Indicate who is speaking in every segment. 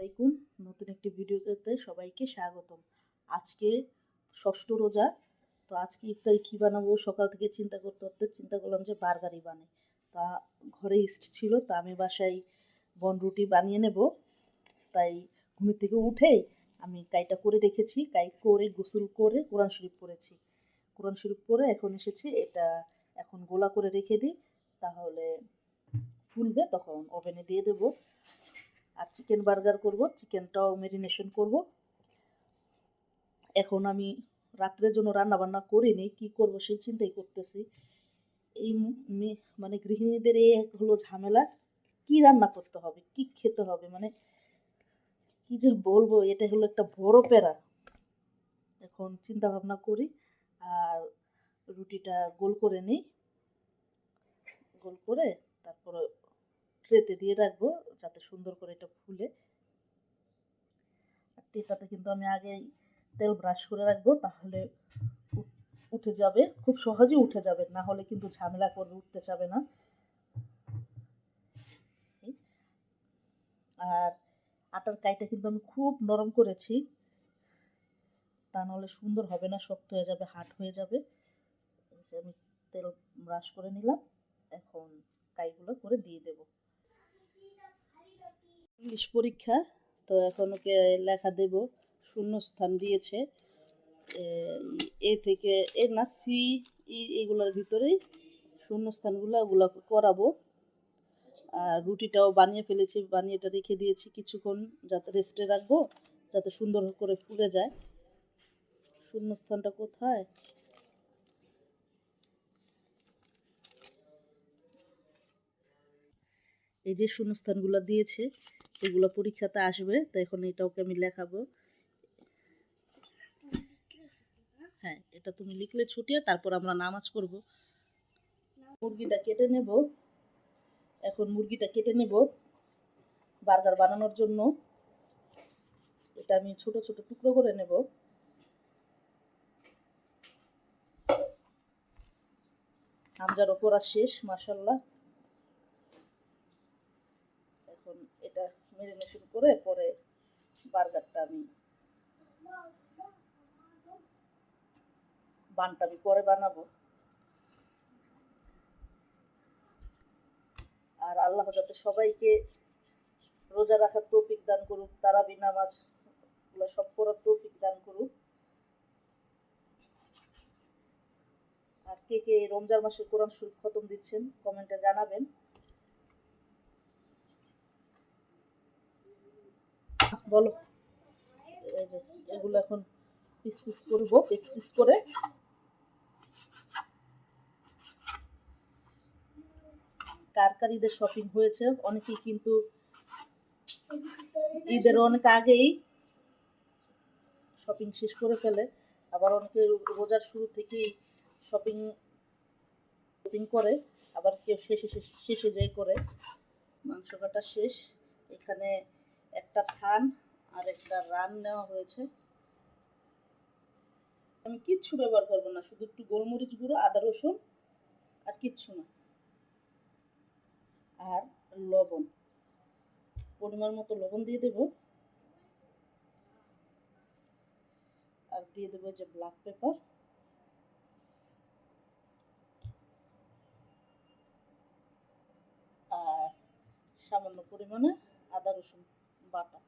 Speaker 1: আলাইকুম। নতুন একটি ভিডিওতে সবাইকে স্বাগতম। আজকে ষষ্ঠ রোজা। তো আজকে ইফতারি কী বানাবো সকাল থেকে চিন্তা করতে চিন্তা করলাম যে বার্গারই বানাই। তা ঘরে ইস্ট ছিল, তা আমি বাসায় বনরুটি বানিয়ে নেব। তাই ঘুমের থেকে উঠেই আমি কাইটা করে রেখেছি। কাই করে গোসল করে কোরআন শরীফ পড়েছি। কোরআন শরীফ পড়ে এখন এসেছি। এটা এখন গোলা করে রেখে দিই, তাহলে ফুলবে, তখন ওভেনে দিয়ে দেবো। আর চিকেন বার্গার করব, চিকেনটাও ম্যারিনেশন করব। এখন আমি রাত্রের জন্য রান্না বান্না করিনি, কি করব সেই চিন্তাই করতেছি। এই মানে গৃহিণীদের এই হলো ঝামেলা, কি রান্না করতে হবে, কি খেতে হবে, মানে কি যে বলবো, এটা হলো একটা বড় প্যারা। এখন চিন্তা ভাবনা করি আর রুটিটা গোল করে নিই। গোল করে তারপরে ট্রেতে দিয়ে রাখবো যাতে সুন্দর করে এটা ফুলে। এটাতে কিন্তু আমি আগেই তেল ব্রাশ করে রাখবো, তাহলে উঠে যাবে, খুব সহজেই উঠে যাবে, না হলে কিন্তু ঝামেলা করবে, উঠতে চাবে না। আর আটার কাইটা কিন্তু আমি খুব নরম করেছি, তা নাহলে সুন্দর হবে না, শক্ত হয়ে যাবে, হার্ড হয়ে যাবে। যে আমি তেল ব্রাশ করে নিলাম, এখন কাইগুলো করে দিয়ে দেব। ইংলিশ পরীক্ষা, তো এখন ওকে লেখা দেব। শূন্যস্থান দিয়েছে, এ থেকে এ না সি, এগুলোর ভিতরেই শূন্যস্থানগুলো ওগুলো করাবো। আর রুটিটাও বানিয়ে ফেলেছি, বানিয়ে এটা রেখে দিয়েছি কিছুক্ষণ, যাতে রেস্টে রাখবো, যাতে সুন্দর করে ফুলে যায়। শূন্যস্থানটা কোথায়? এই যে শূন্যস্থানগুলো দিয়েছে, এগুলো পরীক্ষাতে আসবে, তো এখন এটা ওকে আমি লেখাবো। হ্যাঁ, এটা তুমি লিখলে ছুটিয়ে, তারপর আমরা নামাজ পড়ব। মুরগিটা কেটে নেব, এখন মুরগিটা কেটে নেব বার্গার বানানোর জন্য। এটা আমি ছোট ছোট টুকরো করে নেব। হামজারও পড়া শেষ, মাশাআল্লাহ। এখন এটা ম্যারিনেশন করে পরে বার্গারটা আমি পরে বানাবো। আর আল্লাহ যাতে সবাইকে রোজা রাখার তৌফিক দান করুক, তারাবি নামাজ সব পড়ার তৌফিক দান করুক। আর কে কে রমজান মাসে কোরআন শরীফ খতম দিচ্ছেন কমেন্টে জানাবেন। বলো। এই যে এগুলো এখন পিস পিস করবো, পিস পিস করে। কার কার ঈদের শপিং হয়েছে? অনেকেই কিন্তু ঈদের অনেক আগেই শপিং শেষ করে ফেলে, আবার অনেকে রোজার শুরু থেকেই শপিং করে, আবার কেউ শেষে যেয়ে করে। মাংস কাটা শেষ, এখানে একটা থান আর একটা রান নেওয়া হয়েছে। আমি কিচ্ছু ব্যবহার করবো না, শুধু একটু গোলমরিচ গুঁড়ো, আদা রসুন, আর কিচ্ছু না। আর লবণ, পরিমাণ মতো লবণ দিয়ে দেব। আর দিয়ে দেবো যে ব্ল্যাক পেপার, আর সামান্য পরিমাণে আদা রসুন বাটা।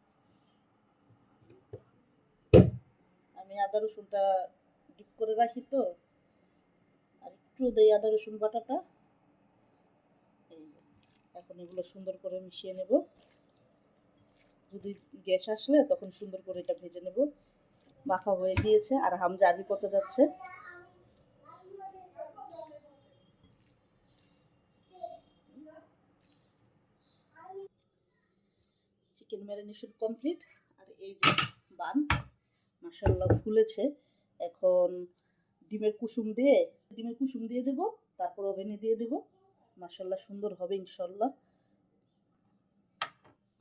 Speaker 1: আমি আদা রসুনটা ডিপ করে রাখি, তো আর একটু দেই আদা রসুন বাটাটা। এই এখন এগুলো সুন্দর করে মিশিয়ে নেব। যদি গ্যাস আসলে তখন সুন্দর করে এটা ভেজে নেব। মাখা হয়ে গিয়েছে, আর হামজা আরবি করতে যাচ্ছে। Chicken marination complete. আর এই যে বান, মাশাআল্লাহ ফুলেছে। এখন ডিমের কুসুম দিয়ে দেব, তারপর ওভেনে দিয়ে দেব। মাশাআল্লাহ সুন্দর হবে ইনশাআল্লাহ।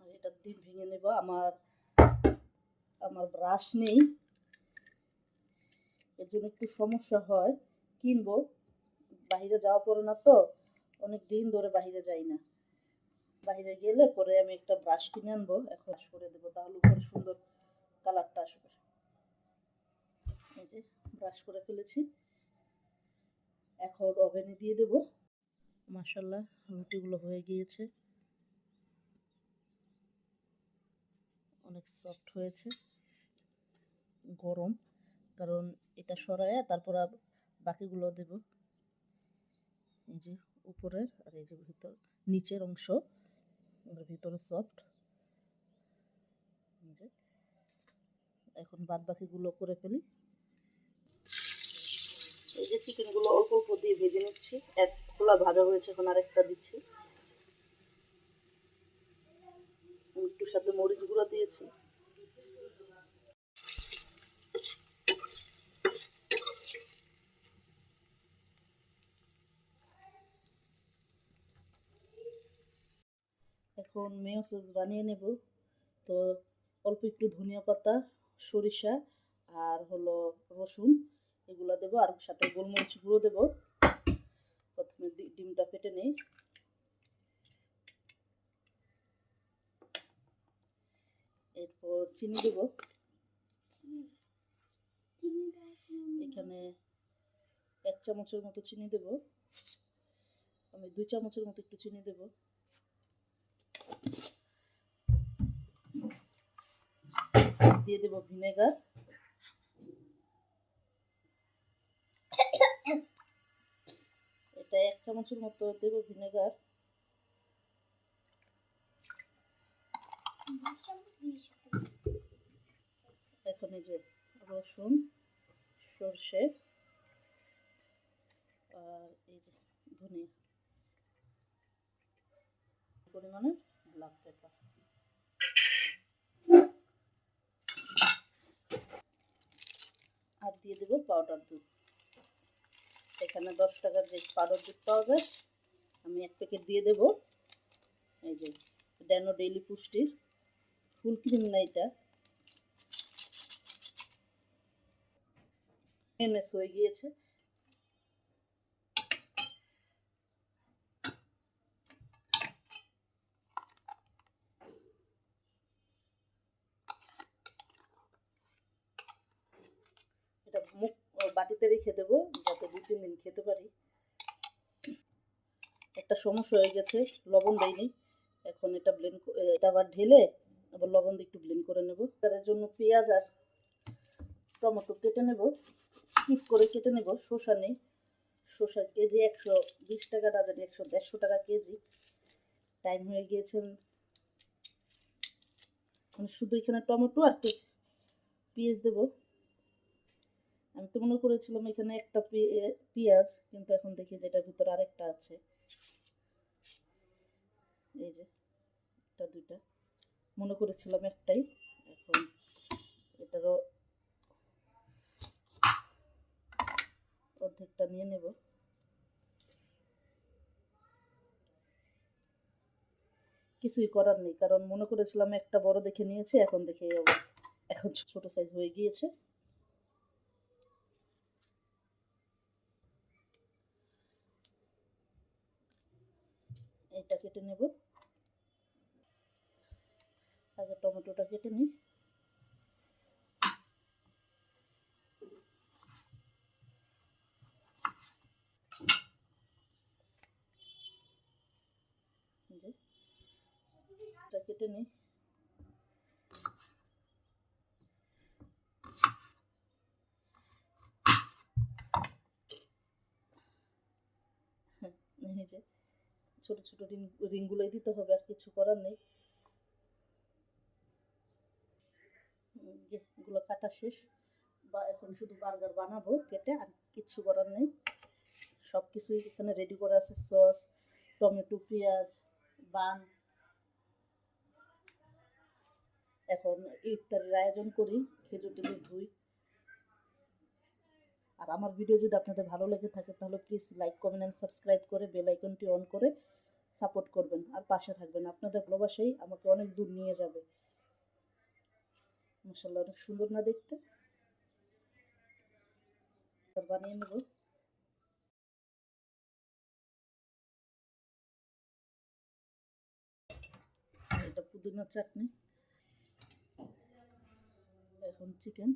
Speaker 1: আর এটা ডিম ভেঙে নেব। আমার ব্রাশ নেই, এর জন্য একটু সমস্যা হয়, কিনবো। বাইরে যাওয়া পড়ে না, তো অনেক দিন ধরে বাইরে যাই না। বাইরে গেলে পরে আমি একটা ব্রাশ কিনে আনবো, এখন করে দেবো, তাহলে উপরে সুন্দর কালারটা আসবে। এই যে ব্রাশ করে ফেলেছি, এখন ওভেনে দিয়ে দেবো। মাশাআল্লাহ রুটিগুলো হয়ে গিয়েছে, অনেক সফট হয়েছে। গরম, কারণ এটা সরাইয়া তারপর বাকিগুলো দেব। এই যে উপরের আর এই যে ভিতর নিচের অংশ, ভিতরে সফট। এই যে এখন বাদ বাকিগুলো করে ফেলি। এই যে চিকেনগুলো অল্প অল্প দিয়ে ভেজে নিচ্ছি, এক খোলা ভাজা হয়েছে, এখন আরেকটা দিচ্ছি। একটু সাথে মরিচ গুঁড়া দিয়েছি। এখন মেয়ো সস বানিয়ে নেব। তো অল্প একটু ধনিয়া পাতা, সরিষা আর হলো রসুন এগুলো দেবো, আর সাথে গোলমরিচ গুঁড়ো দেবো। প্রথমে ডিমটা ফেটে নেই। এরপর চিনি দেব, এখানে 1 চামচের মতো চিনি দেব। আমি 2 চামচের মতো একটু চিনি দেব। দিয়ে দেব ভিনেগার, এটা 1 চামচের মতো দেব ভিনেগার। এখন এই যে রসুন, সর্ষে আর এই যে ধনিয়া, পরিমাণে ব্ল্যাক পেপার। আর দিয়ে দেবো পাউডার দুধ। এখানে 10 টাকার যে পাউডার দুধ পাওয়া যায়, আমি 1 প্যাকেট দিয়ে দেব। এই যে ড্যানো ডেইলি পুষ্টির, ফুল ক্রিম না এটা। এমএস হয়ে গিয়েছে। এটা মুখ বাটিতে রেখে দেবো, যাতে 2-3 দিন খেতে পারি। একটা সমস্যা হয়ে গেছে, লবণ দেয়নি। এখন এটা এটা আবার ঢেলে আবার লবণ দিয়ে একটু ব্লেন্ড করে নেব। তার জন্য পেঁয়াজ আর টমেটো কেটে নেব, কিপ করে কেটে নেব। শসা নেই, শসা কেজি 120 টাকা ডাজন, 150 টাকা কেজি। টাইম হয়ে গিয়েছে, শুধু এখানে টমেটো আর পেঁয়াজ দেব। আমি তো মনে করেছিলাম এখানে একটা পেঁয়াজ, কিন্তু এখন দেখি যে এটার ভিতরে আরেকটা আছে। এই যে একটা দুইটা, মনে করেছিলাম একটাই। এখন এটারও অর্ধেকটা নিয়ে নেব। কিছুই করার নেই, কারণ মনে করেছিলাম একটা বড় দেখে নিয়েছে, এখন দেখে এই অবস্থা। এখন ছোট সাইজ হয়ে গিয়েছে। এটা কেটে নেব, আগে টমেটোটা কেটে নিই। যে এটা কেটে নিই। এই যে ছোট ছোট রিংগুলোই দিতে হবে, আর কিছু করার নেই। যেগুলো কাটা শেষ, বা এখন শুধু বার্গার বানাবো কেটে, আর কিচ্ছু করার নেই। সব কিছুই এখানে রেডি করা আছে, সস, টমেটো, পেঁয়াজ, বান। এখন ইফতারের আয়োজন করি, খেজুর টেজুর ধুই। আর আমার ভিডিও যদি আপনাদের ভালো লেগে থাকে, তাহলে please like, comment and subscribe করে বেল আইকনটি অন করে সাপোর্ট করবেন আর পাশে থাকবেন। আপনাদের ভালোবাসাই আমাকে অনেক দূর নিয়ে যাবে। মাশাআল্লাহ অনেক সুন্দর না দেখতে। বানিয়ে নেব। পুদিনা চাটনি, এখন চিকেন।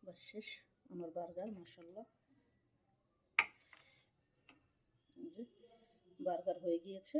Speaker 1: বাস শেষ আমার বার্গার, মাশাআল্লাহ। এই যে বার্গার হয়ে গিয়েছে।